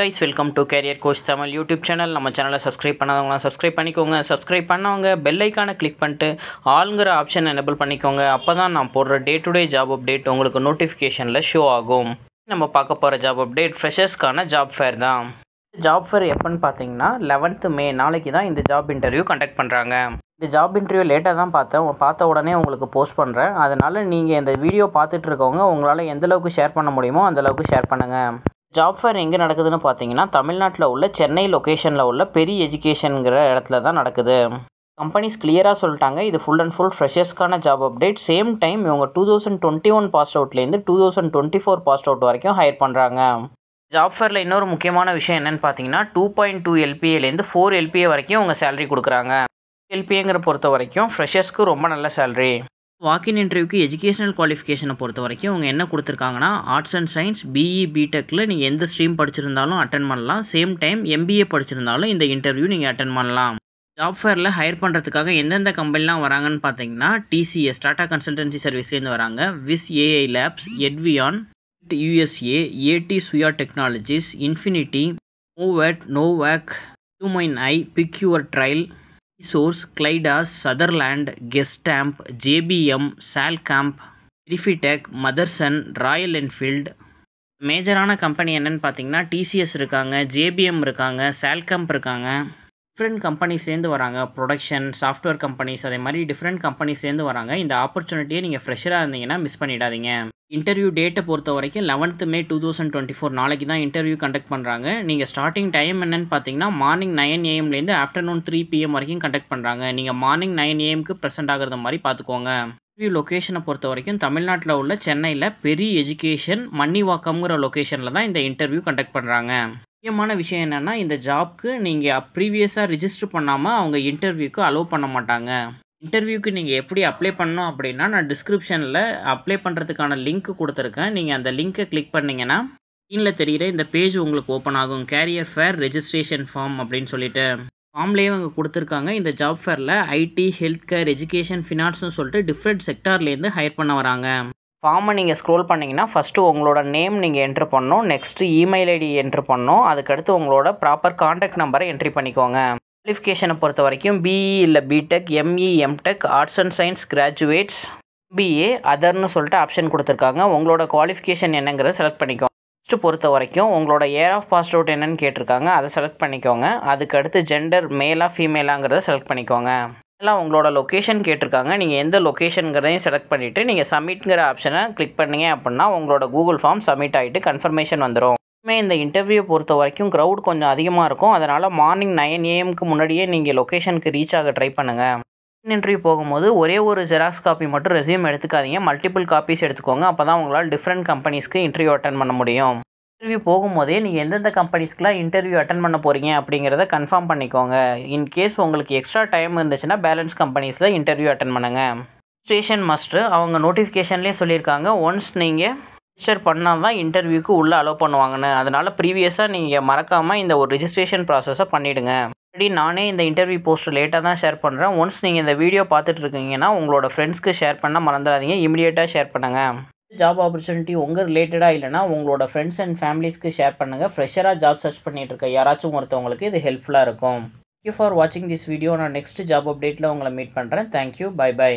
guys, welcome to Career Coach Tamil YouTube channel. நம்ம சேனலை subscribe பண்ணாதவங்க சப்ஸ்கிரைப் பண்ணிக்கோங்க. சப்ஸ்கிரைப் பண்ணவங்க பெல் ஐக்கானை கிளிக் பண்ணிட்டு ஆல்ங்கிற ஆப்ஷன் எனேபிள் பண்ணிக்கோங்க. அப்போ தான் நான் போடுற day to day job update உங்களுக்கு நோட்டிஃபிகேஷனில் ஷோ ஆகும். நம்ம பார்க்க போகிற ஜாப் அப்டேட் ஃப்ரெஷர்ஸ்க்கான ஜாப் ஃபேர் தான். ஜாப் ஃபேர் எப்போன்னு பார்த்தீங்கன்னா 11th May நாளைக்கு தான் இந்த ஜாப் இன்டர்வியூ கண்டக்ட் பண்ணுறாங்க. இந்த ஜாப் இன்டர்வியூ லேட்டாக தான் பார்த்த உடனே உங்களுக்கு போஸ்ட் பண்ணுறேன். அதனால் நீங்கள் இந்த வீடியோ பார்த்துட்டு இருக்கவங்க உங்களால் எந்தளவுக்கு ஷேர் பண்ண முடியுமோ அந்தளவுக்கு ஷேர் பண்ணுங்கள். ஜாப் ஃபேர் எங்கே நடக்குதுன்னு பார்த்தீங்கன்னா தமிழ்நாட்டில் உள்ள சென்னை லொக்கேஷனில் உள்ள பெரிய எஜுகேஷனுங்கிற இடத்துல தான் நடக்குது. கம்பெனிஸ் கிளியராக சொல்லிட்டாங்க, இது ஃபுல் அண்ட் ஃபுல் ஃப்ரெஷர்ஸ்க்கான ஜாப் அப்டேட். சேம் டைம் இவங்க 2021 பாஸ் அவுட்லேருந்து 2024 பாஸ் அவுட் வரைக்கும் ஹையர் பண்ணுறாங்க. ஜாப் ஃபேரில் இன்னொரு முக்கியமான விஷயம் என்னென்னு பார்த்தீங்கன்னா 2.2 LPAலேருந்து 4 LPA வரைக்கும் இவங்க சேலரி கொடுக்குறாங்க. LPAங்கிற பொறுத்த வரைக்கும் ஃப்ரெஷர்ஸ்க்கு ரொம்ப நல்ல சேலரி. வாக்கின் இன்டர்வியூக்கு எஜுகேஷனல் குவாலிஃபிகேஷனை பொறுத்த வரைக்கும் அவங்க என்ன கொடுத்துருக்காங்கன்னா ஆர்ட்ஸ் அண்ட் சயின்ஸ் BE BTECல நீங்கள் எந்த ஸ்ட்ரீம் படிச்சிருந்தாலும் அட்டன் பண்ணலாம். சேம் டைம் MBA படிச்சிருந்தாலும் இந்த இன்டர்வியூ நீங்கள் அட்டன் பண்ணலாம். ஜாப் ஃபேரில் ஹையர் பண்ணுறதுக்காக எந்தெந்த கம்பெனிலாம் வராங்கன்னு பார்த்தீங்கன்னா TCS டாடா கன்சல்டன்சி சர்வீஸ்லேருந்து வராங்க, விஸ் AI லேப்ஸ், எட்வியான், USA, AT சுயா டெக்னாலஜிஸ், இன்ஃபினிட்டி, மூவட், நோவேக், Humane, pick your trail, source, கிளைடாஸ், சதர்லேண்ட், கெஸ்டாம்ப், JBM, சால்காம்ப், ரிஃபிடெக், மதர்சன், ராயல் என்ஃபீல்டு. மேஜரான கம்பெனி என்னென்னு பார்த்தீங்கன்னா TCS இருக்காங்க, JBM இருக்காங்க, சால்காம்ப் இருக்காங்க. டிஃப்ரெண்ட் கம்பெனிஸ்லேருந்து வராங்க, ப்ரொடக்ஷன், சாஃப்ட்வேர் கம்பெனிஸ், அதே மாதிரி டிஃப்ரெண்ட் கம்பெனிஸ்லேருந்து வராங்க. இந்த ஆப்பர்ச்சுனிட்டியை நீங்கள் ஃப்ரெஷராக இருந்தீங்கன்னா மிஸ் பண்ணிடாதீங்க. இன்டர்வியூ டேட்டை பொறுத்த வரைக்கும் 11th May 2024 நாளைக்கு தான் இன்டர்வியூ கண்டக்ட் பண்ணுறாங்க. நீங்கள் ஸ்டார்டிங் டைம் என்னென்னு பார்த்தீங்கன்னா மார்னிங் 9 AM ஆஃப்டர்நூன் 3 PM வரைக்கும் கண்டக்ட் பண்ணுறாங்க. நீங்கள் மார்னிங் 9 AM ப்ரெசென்ட் ஆகிறது மாதிரி பார்த்துக்கோங்க. இன்டர்வியூ லொக்கேஷனை பொறுத்த வரைக்கும் தமிழ்நாட்டில் உள்ள சென்னையில் பெரிய எஜுகேஷன் மன்னிவாக்கம்ங்கிற லொக்கேஷனில் தான் இந்த இன்டர்வியூ கண்டக்ட் பண்ணுறாங்க. முக்கியமான விஷயம் என்னென்னா இந்த ஜாப்க்கு நீங்கள் ப்ரீவியஸாக ரிஜிஸ்டர் பண்ணாமல் அவங்க இன்டர்வியூக்கு அலோவ் பண்ண மாட்டாங்க. இன்டர்வியூக்கு நீங்கள் எப்படி அப்ளை பண்ணணும் அப்படின்னா நான் டிஸ்கிரிப்ஷனில் அப்ளை பண்ணுறதுக்கான லிங்க் கொடுத்துருக்கேன். நீங்கள் அந்த லிங்க்கை கிளிக் பண்ணிங்கன்னா ஸ்க்ரீனில் தெரிகிற இந்த பேஜ் உங்களுக்கு ஓப்பன் ஆகும். கேரியர் ஃபேர் ரெஜிஸ்ட்ரேஷன் ஃபார்ம் அப்படின்னு சொல்லிட்டு ஃபார்ம்லேயே அவங்க கொடுத்துருக்காங்க. இந்த ஜாப் ஃபேரில் IT, ஹெல்த் கேர், எஜுகேஷன், ஃபினான்ஸ்னு சொல்லிட்டு டிஃப்ரெண்ட் செக்டார்லேருந்து ஹையர் பண்ண வராங்க. ஃபார்மை நீங்கள் ஸ்க்ரோல் பண்ணிங்கன்னா ஃபஸ்ட்டு உங்களோட நேம் நீங்கள் என்ட்ரு பண்ணணும், நெக்ஸ்ட்டு இமெயில் ஐடி என்ட்ரு பண்ணணும், அதுக்கடுத்து உங்களோட ப்ராப்பர் கான்டாக்ட் நம்பரை என்ட்ரி பண்ணிக்கோங்க. குவாலிஃபிகேஷனை பொறுத்த வரைக்கும் BE இல்லை BTEC, ME, MTech, arts and science graduates, MBA, அதர்னு சொல்லிட்டு ஆப்ஷன் கொடுத்துருக்காங்க. உங்களோட குவாலிஃபிகேஷன் என்னங்கிறத செலக்ட் பண்ணிக்கோங்க. ஃபஸ்ட்டு பொறுத்த வரைக்கும் உங்களோட இயர் ஆஃப் பாஸ் அவுட் என்னன்னு கேட்டிருக்காங்க, அதை செலக்ட் பண்ணிக்கோங்க. அதுக்கடுத்து ஜெண்டர் மேலா ஃபீமேலாங்கிறத செலக்ட் பண்ணிக்கோங்க. எல்லாம் உங்களோட லொக்கேஷன் கேட்டிருக்காங்க, நீங்கள் எந்த லொக்கேஷனுங்கிறதையும் செலக்ட் பண்ணிவிட்டு நீங்கள் சப்மிட்ங்கிற ஆப்ஷனை கிளிக் பண்ணீங்க அப்படின்னா உங்களோட கூகுள் ஃபார்ம் சப்மிட் ஆகிட்டு கன்ஃபர்மேஷன் வந்துடும். இந்த இன்டர்வியூ பொறுத்த வரைக்கும் க்ரௌட் கொஞ்சம் அதிகமாக இருக்கும், அதனால் மார்னிங் 9 AM முன்னாடியே நீங்கள் லொக்கேஷனுக்கு ரீச் ஆக ட்ரை பண்ணுங்கள். இன்டர்வியூ போகும்போது ஒரே ஒரு ஜெராக்ஸ் காப்பி மட்டும் ரெஸ்யூம் எடுத்துக்காதீங்க, மல்டிபிள் காப்பீஸ் எடுத்துக்கோங்க. அப்போ தான் உங்களால் டிஃப்ரெண்ட் கம்பெனிஸ்க்கு இன்டர்வியூ அட்டன் பண்ண முடியும். இன்டர்வியூ போகும்போதே நீங்கள் எந்தெந்த கம்பெனிஸ்க்குலாம் இன்டர்வியூ அட்டன் பண்ண போகிறீங்க அப்படிங்கிறத கன்ஃபார்ம் பண்ணிக்கோங்க. இன்கேஸ் உங்களுக்கு எக்ஸ்ட்ரா டைம் இருந்துச்சுன்னா பேலன்ஸ் கம்பெனிஸில் இன்டர்வியூ அட்டன் பண்ணுங்கள். ரெஜிஸ்ட்ரேஷன் மஸ்ட்டு அவங்க நோட்டிஃபிகேஷன்லேயே சொல்லியிருக்காங்க, ஒன்ஸ் நீங்கள் ரெஜிஸ்டர் பண்ணால் தான் இன்டர்வியூக்கு உள்ளே அலோவ் பண்ணுவாங்கன்னு. அதனால் ப்ரீவியஸாக நீங்கள் மறக்காமல் இந்த ஒரு ரெஜிஸ்ட்ரேஷன் ப்ராசஸை பண்ணிவிடுங்க. ஆல்ரெடி நானே இந்த இன்டர்வியூ போஸ்ட் லேட்டாக தான் ஷேர் பண்ணுறேன். ஒன்ஸ் நீங்கள் இந்த வீடியோ பார்த்துட்டு இருக்கீங்கன்னா உங்களோட ஃப்ரெண்ட்ஸ்க்கு ஷேர் பண்ண மறந்துடாதீங்க, இமீடியட்டாக ஷேர் பண்ணுங்கள். ஜாப் ஆப்பர்ச்சுனிட்டி உங்கள் ரிலேட்டடாக இல்லைனா உங்களோட ஃப்ரெண்ட்ஸ் அண்ட் ஃபேமிலிஸ்க்கு ஷேர் பண்ணுங்கள். ஃப்ரெஷராக ஜாப் சர்ச் பண்ணிகிட்டு இருக்க யாராச்சும் ஒருத்தவங்களுக்கு இது ஹெல்ப்ஃபுல்லாக இருக்கும். தேங்க்யூ ஃபார் வாட்சிங் திஸ் வீடியோ. நான் நெக்ஸ்ட் ஜாப் அப்டேட்டில் உங்களை மீட் பண்ணுறேன். Thank you, bye by.